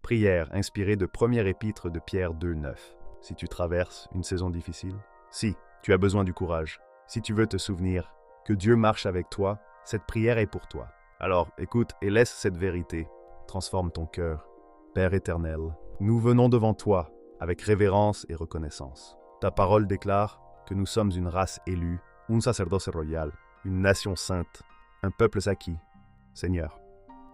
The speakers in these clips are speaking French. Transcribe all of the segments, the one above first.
Prière inspirée de première épître de Pierre 2:9. Si tu traverses une saison difficile, si tu as besoin du courage, si tu veux te souvenir que Dieu marche avec toi, cette prière est pour toi. Alors écoute et laisse cette vérité transforme ton cœur. Père éternel, nous venons devant toi avec révérence et reconnaissance. Ta parole déclare que nous sommes une race élue, un sacerdoce royal, une nation sainte, un peuple acquis. Seigneur,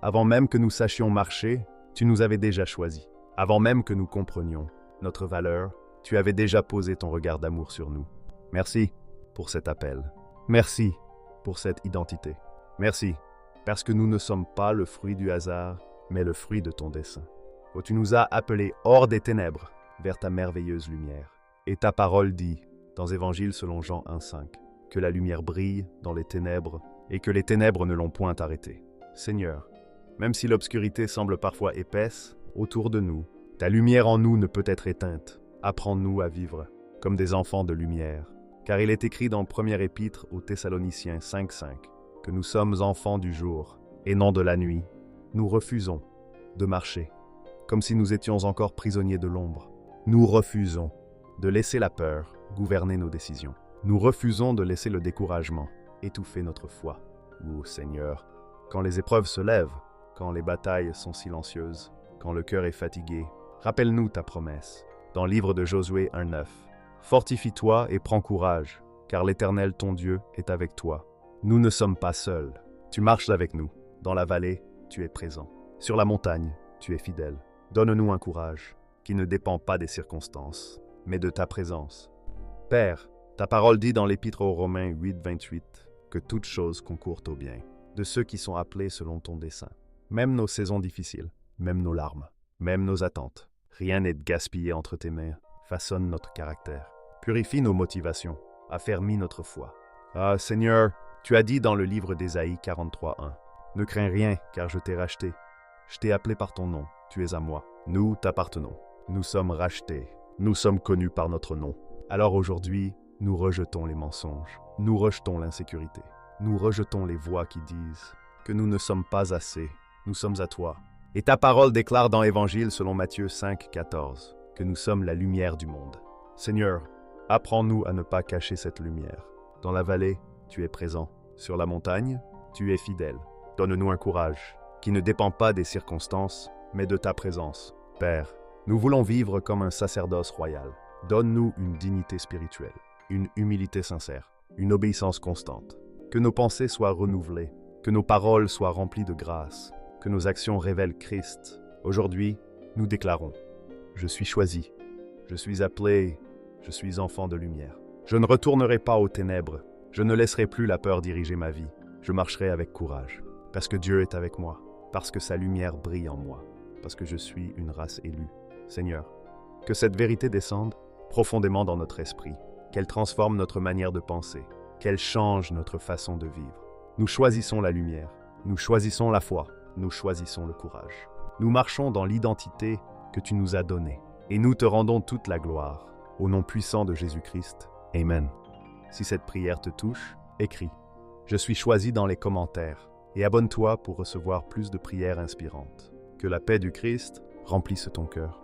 avant même que nous sachions marcher, tu nous avais déjà choisis. Avant même que nous comprenions notre valeur, tu avais déjà posé ton regard d'amour sur nous. Merci pour cet appel. Merci pour cette identité. Merci parce que nous ne sommes pas le fruit du hasard, mais le fruit de ton dessein. Oh, tu nous as appelés hors des ténèbres vers ta merveilleuse lumière. Et ta parole dit, dans Évangile selon Jean 1:5, que la lumière brille dans les ténèbres et que les ténèbres ne l'ont point arrêtée. Seigneur, même si l'obscurité semble parfois épaisse autour de nous, ta lumière en nous ne peut être éteinte. Apprends-nous à vivre comme des enfants de lumière. Car il est écrit dans Première Épître aux Thessaloniciens 5:5 que nous sommes enfants du jour et non de la nuit. Nous refusons de marcher comme si nous étions encore prisonniers de l'ombre. Nous refusons de laisser la peur gouverner nos décisions. Nous refusons de laisser le découragement étouffer notre foi. Ô Seigneur, quand les épreuves se lèvent, quand les batailles sont silencieuses, quand le cœur est fatigué, rappelle-nous ta promesse. Dans le livre de Josué 1:9, fortifie-toi et prends courage, car l'Éternel ton Dieu est avec toi. Nous ne sommes pas seuls. Tu marches avec nous. Dans la vallée, tu es présent. Sur la montagne, tu es fidèle. Donne-nous un courage qui ne dépend pas des circonstances, mais de ta présence. Père, ta parole dit dans l'Épître aux Romains 8:28 que toutes choses concourent au bien de ceux qui sont appelés selon ton dessein. Même nos saisons difficiles, même nos larmes, même nos attentes. Rien n'est gaspillé entre tes mains. Façonne notre caractère. Purifie nos motivations. Affermis notre foi. Ah, Seigneur, tu as dit dans le livre d'Ésaïe 43:1, « Ne crains rien, car je t'ai racheté. Je t'ai appelé par ton nom. Tu es à moi. Nous t'appartenons. Nous sommes rachetés. Nous sommes connus par notre nom. Alors aujourd'hui, nous rejetons les mensonges. Nous rejetons l'insécurité. Nous rejetons les voix qui disent que nous ne sommes pas assez. Nous sommes à toi. Et ta parole déclare dans Évangile selon Matthieu 5:14 que nous sommes la lumière du monde. Seigneur, apprends-nous à ne pas cacher cette lumière. Dans la vallée, tu es présent. Sur la montagne, tu es fidèle. Donne-nous un courage qui ne dépend pas des circonstances, mais de ta présence. Père, nous voulons vivre comme un sacerdoce royal. Donne-nous une dignité spirituelle, une humilité sincère, une obéissance constante. Que nos pensées soient renouvelées, que nos paroles soient remplies de grâce, que nos actions révèlent Christ. Aujourd'hui, nous déclarons, je suis choisi, je suis appelé, je suis enfant de lumière. Je ne retournerai pas aux ténèbres, je ne laisserai plus la peur diriger ma vie. Je marcherai avec courage, parce que Dieu est avec moi, parce que sa lumière brille en moi, parce que je suis une race élue. Seigneur, que cette vérité descende profondément dans notre esprit, qu'elle transforme notre manière de penser, qu'elle change notre façon de vivre. Nous choisissons la lumière, nous choisissons la foi, nous choisissons le courage. Nous marchons dans l'identité que tu nous as donnée, et nous te rendons toute la gloire. Au nom puissant de Jésus-Christ, Amen. Si cette prière te touche, écris « Je suis choisi » dans les commentaires et abonne-toi pour recevoir plus de prières inspirantes. Que la paix du Christ remplisse ton cœur.